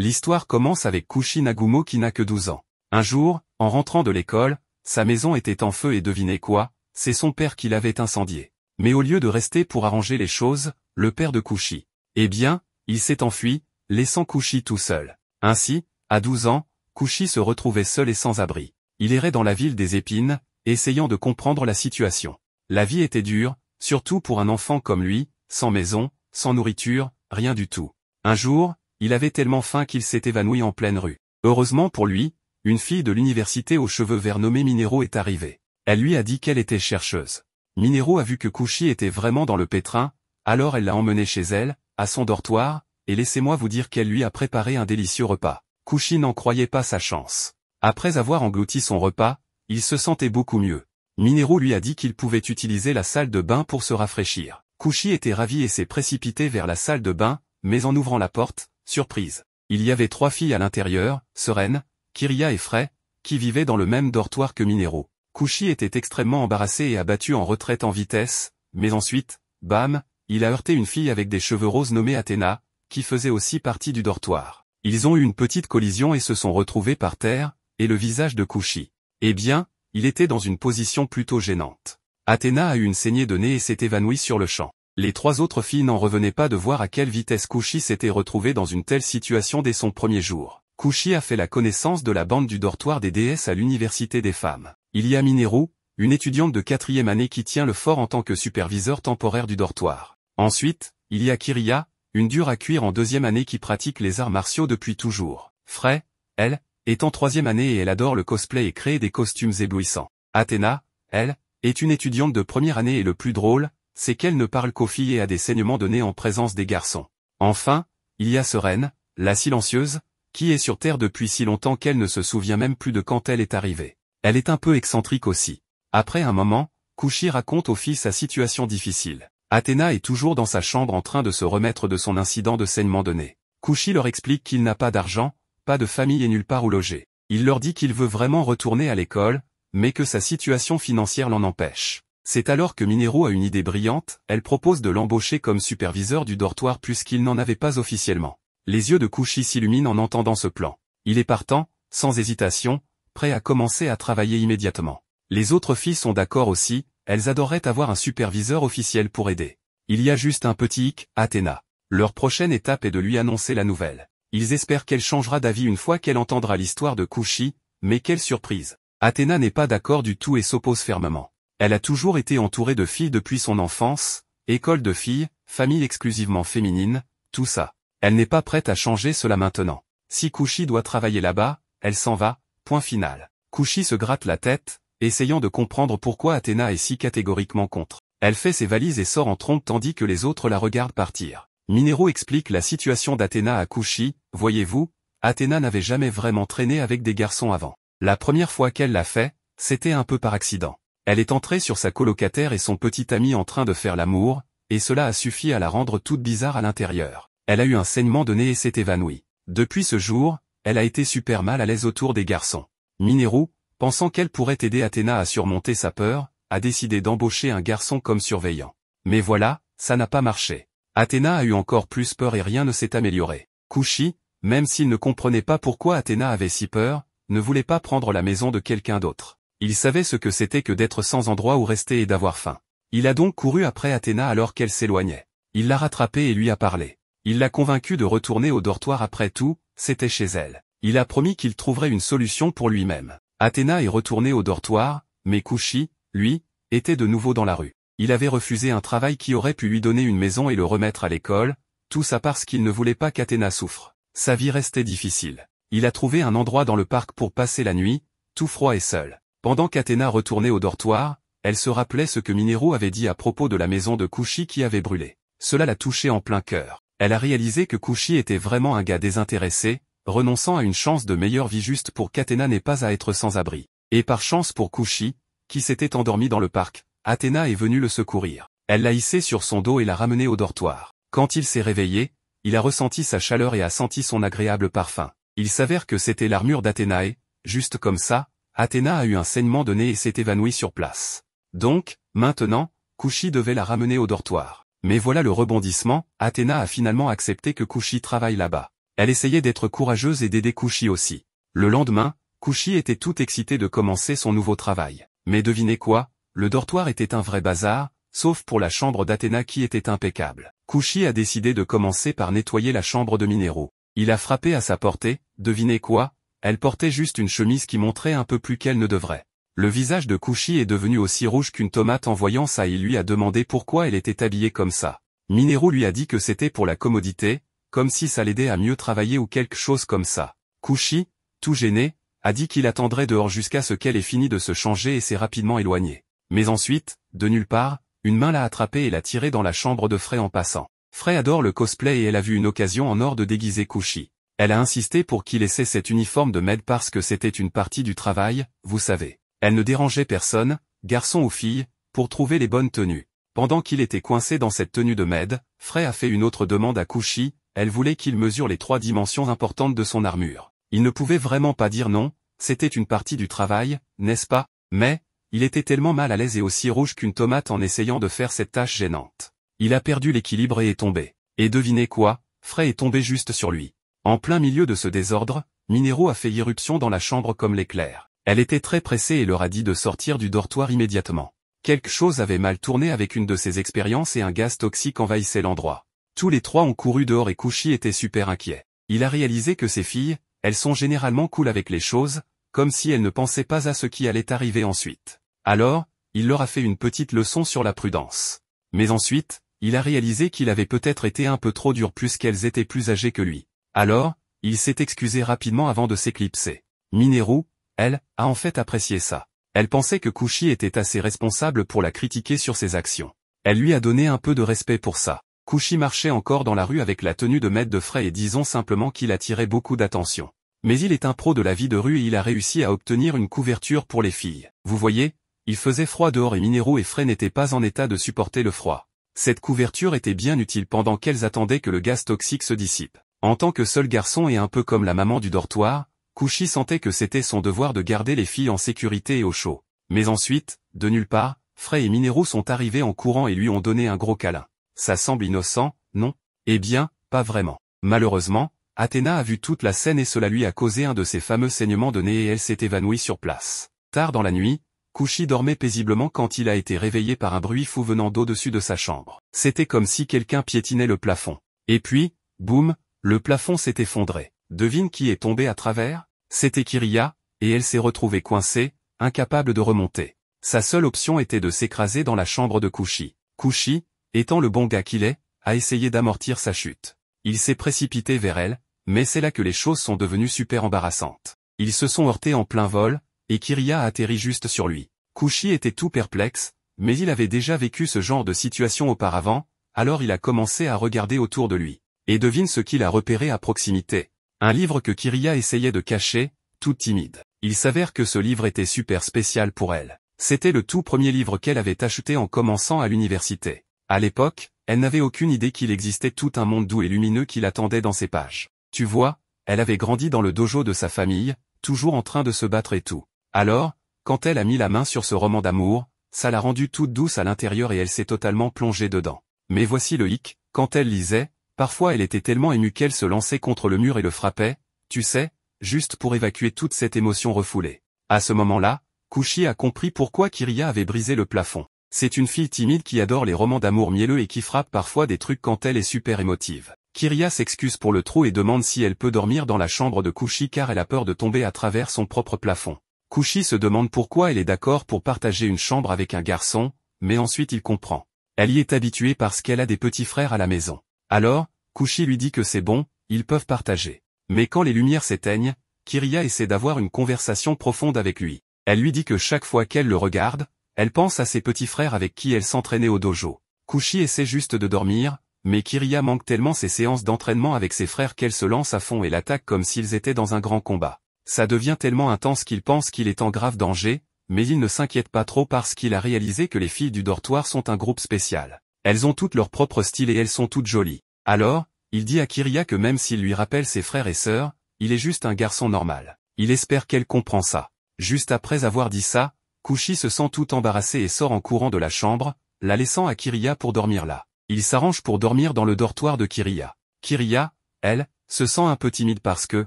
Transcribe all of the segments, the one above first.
L'histoire commence avec Kushi Nagumo qui n'a que 12 ans. Un jour, en rentrant de l'école, sa maison était en feu et devinez quoi, c'est son père qui l'avait incendiée. Mais au lieu de rester pour arranger les choses, le père de Kushi, eh bien, il s'est enfui, laissant Kushi tout seul. Ainsi, à 12 ans, Kushi se retrouvait seul et sans abri. Il errait dans la ville des épines, essayant de comprendre la situation. La vie était dure, surtout pour un enfant comme lui, sans maison, sans nourriture, rien du tout. Un jour, il avait tellement faim qu'il s'est évanoui en pleine rue. Heureusement pour lui, une fille de l'université aux cheveux verts nommée Minero est arrivée. Elle lui a dit qu'elle était chercheuse. Minero a vu que Kushi était vraiment dans le pétrin, alors elle l'a emmené chez elle, à son dortoir, et laissez-moi vous dire qu'elle lui a préparé un délicieux repas. Kushi n'en croyait pas sa chance. Après avoir englouti son repas, il se sentait beaucoup mieux. Minero lui a dit qu'il pouvait utiliser la salle de bain pour se rafraîchir. Kushi était ravi et s'est précipité vers la salle de bain, mais en ouvrant la porte, surprise. Il y avait 3 filles à l'intérieur, Sereine, Kiria et Frey, qui vivaient dans le même dortoir que Minero. Kushi était extrêmement embarrassé et abattu en retraite en vitesse, mais ensuite, bam, il a heurté une fille avec des cheveux roses nommée Athéna, qui faisait aussi partie du dortoir. Ils ont eu une petite collision et se sont retrouvés par terre, et le visage de Kushi. Eh bien, il était dans une position plutôt gênante. Athéna a eu une saignée de nez et s'est évanouie sur le champ. Les 3 autres filles n'en revenaient pas de voir à quelle vitesse Kushi s'était retrouvé dans une telle situation dès son premier jour. Kushi a fait la connaissance de la bande du dortoir des déesses à l'université des femmes. Il y a Minero, une étudiante de 4e année qui tient le fort en tant que superviseur temporaire du dortoir. Ensuite, il y a Kiria, une dure à cuire en 2e année qui pratique les arts martiaux depuis toujours. Frey, elle, est en 3e année et elle adore le cosplay et créer des costumes éblouissants. Athéna, elle, est une étudiante de 1re année et le plus drôle, c'est qu'elle ne parle qu'aux filles et a des saignements de nez en présence des garçons. Enfin, il y a Sereine, la silencieuse, qui est sur Terre depuis si longtemps qu'elle ne se souvient même plus de quand elle est arrivée. Elle est un peu excentrique aussi. Après un moment, Kushi raconte aux filles sa situation difficile. Athéna est toujours dans sa chambre en train de se remettre de son incident de saignement de nez. Kushi leur explique qu'il n'a pas d'argent, pas de famille et nulle part où loger. Il leur dit qu'il veut vraiment retourner à l'école, mais que sa situation financière l'en empêche. C'est alors que Minero a une idée brillante, elle propose de l'embaucher comme superviseur du dortoir puisqu'il n'en avait pas officiellement. Les yeux de Kushi s'illuminent en entendant ce plan. Il est partant, sans hésitation, prêt à commencer à travailler immédiatement. Les autres filles sont d'accord aussi, elles adoreraient avoir un superviseur officiel pour aider. Il y a juste un petit hic, Athéna. Leur prochaine étape est de lui annoncer la nouvelle. Ils espèrent qu'elle changera d'avis une fois qu'elle entendra l'histoire de Kushi, mais quelle surprise. Athéna n'est pas d'accord du tout et s'oppose fermement. Elle a toujours été entourée de filles depuis son enfance, école de filles, famille exclusivement féminine, tout ça. Elle n'est pas prête à changer cela maintenant. Si Kushi doit travailler là-bas, elle s'en va, point final. Kushi se gratte la tête, essayant de comprendre pourquoi Athéna est si catégoriquement contre. Elle fait ses valises et sort en trompe tandis que les autres la regardent partir. Minero explique la situation d'Athéna à Kushi, voyez-vous, Athéna n'avait jamais vraiment traîné avec des garçons avant. La première fois qu'elle l'a fait, c'était un peu par accident. Elle est entrée sur sa colocataire et son petit ami en train de faire l'amour, et cela a suffi à la rendre toute bizarre à l'intérieur. Elle a eu un saignement de nez et s'est évanouie. Depuis ce jour, elle a été super mal à l'aise autour des garçons. Minero, pensant qu'elle pourrait aider Athéna à surmonter sa peur, a décidé d'embaucher un garçon comme surveillant. Mais voilà, ça n'a pas marché. Athéna a eu encore plus peur et rien ne s'est amélioré. Kushi, même s'il ne comprenait pas pourquoi Athéna avait si peur, ne voulait pas prendre la maison de quelqu'un d'autre. Il savait ce que c'était que d'être sans endroit où rester et d'avoir faim. Il a donc couru après Athéna alors qu'elle s'éloignait. Il l'a rattrapée et lui a parlé. Il l'a convaincue de retourner au dortoir après tout, c'était chez elle. Il a promis qu'il trouverait une solution pour lui-même. Athéna est retournée au dortoir, mais Kushi, lui, était de nouveau dans la rue. Il avait refusé un travail qui aurait pu lui donner une maison et le remettre à l'école, tout ça parce qu'il ne voulait pas qu'Athéna souffre. Sa vie restait difficile. Il a trouvé un endroit dans le parc pour passer la nuit, tout froid et seul. Pendant qu'Athéna retournait au dortoir, elle se rappelait ce que Minero avait dit à propos de la maison de Kushi qui avait brûlé. Cela l'a touchée en plein cœur. Elle a réalisé que Kushi était vraiment un gars désintéressé, renonçant à une chance de meilleure vie juste pour qu'Athéna n'ait pas à être sans abri. Et par chance pour Kushi, qui s'était endormi dans le parc, Athéna est venue le secourir. Elle l'a hissé sur son dos et l'a ramené au dortoir. Quand il s'est réveillé, il a ressenti sa chaleur et a senti son agréable parfum. Il s'avère que c'était l'armure d'Athéna et, juste comme ça, Athéna a eu un saignement de nez et s'est évanouie sur place. Donc, maintenant, Kushi devait la ramener au dortoir. Mais voilà le rebondissement, Athéna a finalement accepté que Kushi travaille là-bas. Elle essayait d'être courageuse et d'aider Kushi aussi. Le lendemain, Kushi était tout excité de commencer son nouveau travail. Mais devinez quoi? Le dortoir était un vrai bazar, sauf pour la chambre d'Athéna qui était impeccable. Kushi a décidé de commencer par nettoyer la chambre de Mineru. Il a frappé à sa portée, devinez quoi? Elle portait juste une chemise qui montrait un peu plus qu'elle ne devrait. Le visage de Kushi est devenu aussi rouge qu'une tomate en voyant ça et il lui a demandé pourquoi elle était habillée comme ça. Mineru lui a dit que c'était pour la commodité, comme si ça l'aidait à mieux travailler ou quelque chose comme ça. Kushi, tout gêné, a dit qu'il attendrait dehors jusqu'à ce qu'elle ait fini de se changer et s'est rapidement éloigné. Mais ensuite, de nulle part, une main l'a attrapé et l'a tiré dans la chambre de Frey en passant. Frey adore le cosplay et elle a vu une occasion en or de déguiser Kushi. Elle a insisté pour qu'il essaie cet uniforme de maid parce que c'était une partie du travail, vous savez. Elle ne dérangeait personne, garçon ou fille, pour trouver les bonnes tenues. Pendant qu'il était coincé dans cette tenue de maid, Frey a fait une autre demande à Kushi, elle voulait qu'il mesure les 3 dimensions importantes de son armure. Il ne pouvait vraiment pas dire non, c'était une partie du travail, n'est-ce pas? Mais, il était tellement mal à l'aise et aussi rouge qu'une tomate en essayant de faire cette tâche gênante. Il a perdu l'équilibre et est tombé. Et devinez quoi? Frey est tombé juste sur lui. En plein milieu de ce désordre, Mineru a fait irruption dans la chambre comme l'éclair. Elle était très pressée et leur a dit de sortir du dortoir immédiatement. Quelque chose avait mal tourné avec une de ses expériences et un gaz toxique envahissait l'endroit. Tous les 3 ont couru dehors et Kushi était super inquiet. Il a réalisé que ces filles, elles sont généralement cool avec les choses, comme si elles ne pensaient pas à ce qui allait arriver ensuite. Alors, il leur a fait une petite leçon sur la prudence. Mais ensuite, il a réalisé qu'il avait peut-être été un peu trop dur puisqu'elles étaient plus âgées que lui. Alors, il s'est excusé rapidement avant de s'éclipser. Mineru, elle, a en fait apprécié ça. Elle pensait que Kushi était assez responsable pour la critiquer sur ses actions. Elle lui a donné un peu de respect pour ça. Kushi marchait encore dans la rue avec la tenue de maître de Frey et disons simplement qu'il attirait beaucoup d'attention. Mais il est un pro de la vie de rue et il a réussi à obtenir une couverture pour les filles. Vous voyez, il faisait froid dehors et Mineru et Frey n'étaient pas en état de supporter le froid. Cette couverture était bien utile pendant qu'elles attendaient que le gaz toxique se dissipe. En tant que seul garçon et un peu comme la maman du dortoir, Kushi sentait que c'était son devoir de garder les filles en sécurité et au chaud. Mais ensuite, de nulle part, Frey et Mineru sont arrivés en courant et lui ont donné un gros câlin. Ça semble innocent, non? Eh bien, pas vraiment. Malheureusement, Athéna a vu toute la scène et cela lui a causé un de ses fameux saignements de nez et elle s'est évanouie sur place. Tard dans la nuit, Kushi dormait paisiblement quand il a été réveillé par un bruit fou venant d'au-dessus de sa chambre. C'était comme si quelqu'un piétinait le plafond. Et puis, boum, le plafond s'est effondré. Devine qui est tombé à travers? C'était Kiriya, et elle s'est retrouvée coincée, incapable de remonter. Sa seule option était de s'écraser dans la chambre de Kushi. Kushi, étant le bon gars qu'il est, a essayé d'amortir sa chute. Il s'est précipité vers elle, mais c'est là que les choses sont devenues super embarrassantes. Ils se sont heurtés en plein vol, et Kiriya a atterri juste sur lui. Kushi était tout perplexe, mais il avait déjà vécu ce genre de situation auparavant, alors il a commencé à regarder autour de lui. Et devine ce qu'il a repéré à proximité. Un livre que Kiriya essayait de cacher, tout timide. Il s'avère que ce livre était super spécial pour elle. C'était le tout premier livre qu'elle avait acheté en commençant à l'université. À l'époque, elle n'avait aucune idée qu'il existait tout un monde doux et lumineux qui l'attendait dans ses pages. Tu vois, elle avait grandi dans le dojo de sa famille, toujours en train de se battre et tout. Alors, quand elle a mis la main sur ce roman d'amour, ça l'a rendue toute douce à l'intérieur et elle s'est totalement plongée dedans. Mais voici le hic, quand elle lisait, parfois elle était tellement émue qu'elle se lançait contre le mur et le frappait, tu sais, juste pour évacuer toute cette émotion refoulée. À ce moment-là, Kushi a compris pourquoi Kiriya avait brisé le plafond. C'est une fille timide qui adore les romans d'amour mielleux et qui frappe parfois des trucs quand elle est super émotive. Kiriya s'excuse pour le trou et demande si elle peut dormir dans la chambre de Kushi car elle a peur de tomber à travers son propre plafond. Kushi se demande pourquoi elle est d'accord pour partager une chambre avec un garçon, mais ensuite il comprend. Elle y est habituée parce qu'elle a des petits frères à la maison. Alors, Kushi lui dit que c'est bon, ils peuvent partager. Mais quand les lumières s'éteignent, Kiriya essaie d'avoir une conversation profonde avec lui. Elle lui dit que chaque fois qu'elle le regarde, elle pense à ses petits frères avec qui elle s'entraînait au dojo. Kushi essaie juste de dormir, mais Kiriya manque tellement ses séances d'entraînement avec ses frères qu'elle se lance à fond et l'attaque comme s'ils étaient dans un grand combat. Ça devient tellement intense qu'il pense qu'il est en grave danger, mais il ne s'inquiète pas trop parce qu'il a réalisé que les filles du dortoir sont un groupe spécial. Elles ont toutes leur propre style et elles sont toutes jolies. Alors, il dit à Kiriya que même s'il lui rappelle ses frères et sœurs, il est juste un garçon normal. Il espère qu'elle comprend ça. Juste après avoir dit ça, Kushi se sent tout embarrassé et sort en courant de la chambre, la laissant à Kiriya pour dormir là. Il s'arrange pour dormir dans le dortoir de Kiriya. Kiriya, elle, se sent un peu timide parce que,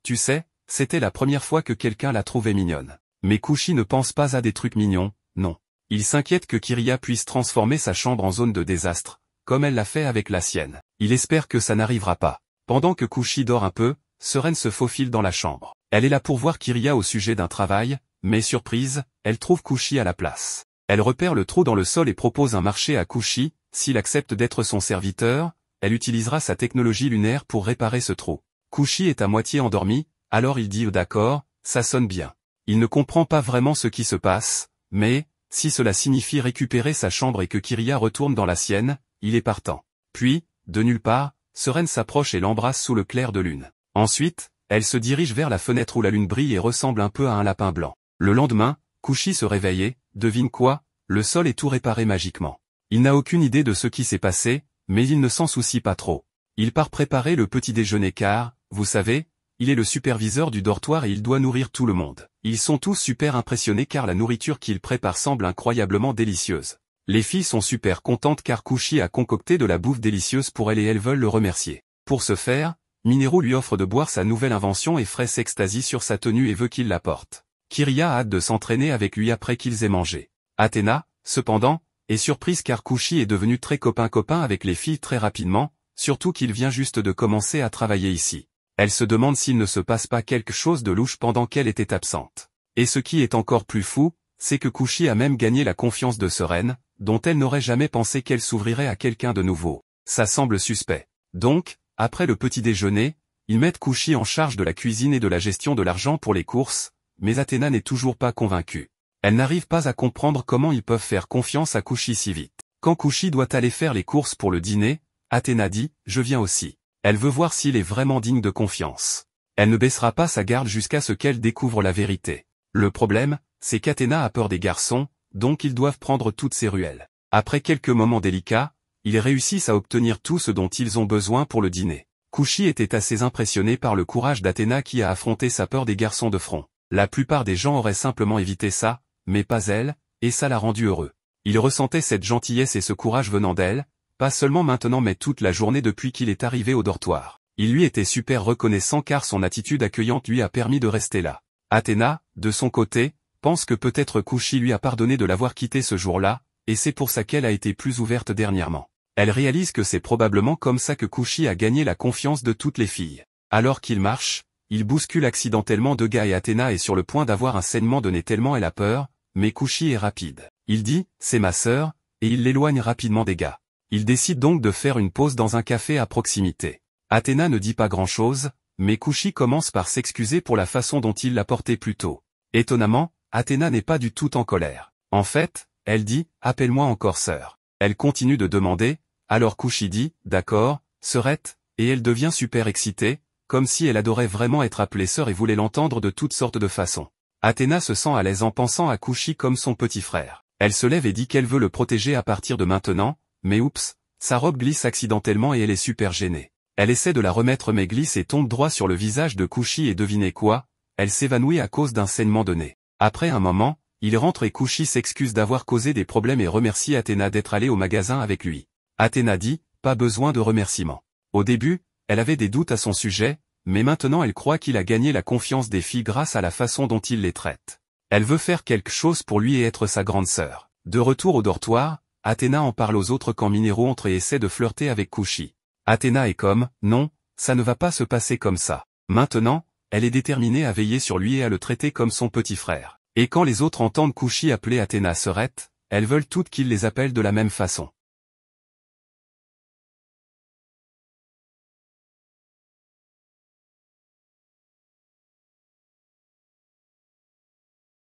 tu sais, c'était la première fois que quelqu'un la trouvait mignonne. Mais Kushi ne pense pas à des trucs mignons, non. Il s'inquiète que Kiriya puisse transformer sa chambre en zone de désastre, comme elle l'a fait avec la sienne. Il espère que ça n'arrivera pas. Pendant que Kushi dort un peu, Seren se faufile dans la chambre. Elle est là pour voir Kiriya au sujet d'un travail, mais surprise, elle trouve Kushi à la place. Elle repère le trou dans le sol et propose un marché à Kushi. S'il accepte d'être son serviteur, elle utilisera sa technologie lunaire pour réparer ce trou. Kushi est à moitié endormi, alors il dit d'accord, ça sonne bien. Il ne comprend pas vraiment ce qui se passe, mais, si cela signifie récupérer sa chambre et que Kiriya retourne dans la sienne, il est partant. Puis, de nulle part, Seren s'approche et l'embrasse sous le clair de lune. Ensuite, elle se dirige vers la fenêtre où la lune brille et ressemble un peu à un lapin blanc. Le lendemain, Kushi se réveille et, devine quoi, le sol est tout réparé magiquement. Il n'a aucune idée de ce qui s'est passé, mais il ne s'en soucie pas trop. Il part préparer le petit déjeuner car, vous savez, il est le superviseur du dortoir et il doit nourrir tout le monde. Ils sont tous super impressionnés car la nourriture qu'il prépare semble incroyablement délicieuse. Les filles sont super contentes car Kushi a concocté de la bouffe délicieuse pour elles et elles veulent le remercier. Pour ce faire, Mineru lui offre de boire sa nouvelle invention et Frey s'extasie sur sa tenue et veut qu'il la porte. Kiriya a hâte de s'entraîner avec lui après qu'ils aient mangé. Athéna, cependant, est surprise car Kushi est devenu très copain avec les filles très rapidement, surtout qu'il vient juste de commencer à travailler ici. Elle se demande s'il ne se passe pas quelque chose de louche pendant qu'elle était absente. Et ce qui est encore plus fou, c'est que Kushi a même gagné la confiance de Seren, dont elle n'aurait jamais pensé qu'elle s'ouvrirait à quelqu'un de nouveau. Ça semble suspect. Donc, après le petit déjeuner, ils mettent Kushi en charge de la cuisine et de la gestion de l'argent pour les courses, mais Athéna n'est toujours pas convaincue. Elle n'arrive pas à comprendre comment ils peuvent faire confiance à Kushi si vite. Quand Kushi doit aller faire les courses pour le dîner, Athéna dit « Je viens aussi ». Elle veut voir s'il est vraiment digne de confiance. Elle ne baissera pas sa garde jusqu'à ce qu'elle découvre la vérité. Le problème, c'est qu'Athéna a peur des garçons, donc ils doivent prendre toutes ses ruelles. Après quelques moments délicats, ils réussissent à obtenir tout ce dont ils ont besoin pour le dîner. Kushi était assez impressionné par le courage d'Athéna qui a affronté sa peur des garçons de front. La plupart des gens auraient simplement évité ça, mais pas elle, et ça l'a rendu heureux. Il ressentait cette gentillesse et ce courage venant d'elle, pas seulement maintenant mais toute la journée depuis qu'il est arrivé au dortoir. Il lui était super reconnaissant car son attitude accueillante lui a permis de rester là. Athéna, de son côté, pense que peut-être Kushi lui a pardonné de l'avoir quitté ce jour-là, et c'est pour ça qu'elle a été plus ouverte dernièrement. Elle réalise que c'est probablement comme ça que Kushi a gagné la confiance de toutes les filles. Alors qu'il marche, il bouscule accidentellement deux gars et Athéna est sur le point d'avoir un saignement de nez tellement elle a peur, mais Kushi est rapide. Il dit « C'est ma sœur », et il l'éloigne rapidement des gars. Il décide donc de faire une pause dans un café à proximité. Athéna ne dit pas grand-chose, mais Kushi commence par s'excuser pour la façon dont il l'a porté plus tôt. Étonnamment, Athéna n'est pas du tout en colère. En fait, elle dit « Appelle-moi encore sœur ». Elle continue de demander, alors Kushi dit « D'accord, sœurette », et elle devient super excitée, comme si elle adorait vraiment être appelée sœur et voulait l'entendre de toutes sortes de façons. Athéna se sent à l'aise en pensant à Kushi comme son petit frère. Elle se lève et dit qu'elle veut le protéger à partir de maintenant, mais oups, sa robe glisse accidentellement et elle est super gênée. Elle essaie de la remettre mais glisse et tombe droit sur le visage de Kushi et devinez quoi, elle s'évanouit à cause d'un saignement de nez. Après un moment, il rentre et Kushi s'excuse d'avoir causé des problèmes et remercie Athéna d'être allée au magasin avec lui. Athéna dit, pas besoin de remerciements. Au début, elle avait des doutes à son sujet, mais maintenant elle croit qu'il a gagné la confiance des filles grâce à la façon dont il les traite. Elle veut faire quelque chose pour lui et être sa grande sœur. De retour au dortoir, Athéna en parle aux autres quand Mineru entre et essaie de flirter avec Kushi. Athéna est comme, non, ça ne va pas se passer comme ça. Maintenant, elle est déterminée à veiller sur lui et à le traiter comme son petit frère. Et quand les autres entendent Kushi appeler Athéna sœurette, elles veulent toutes qu'il les appelle de la même façon.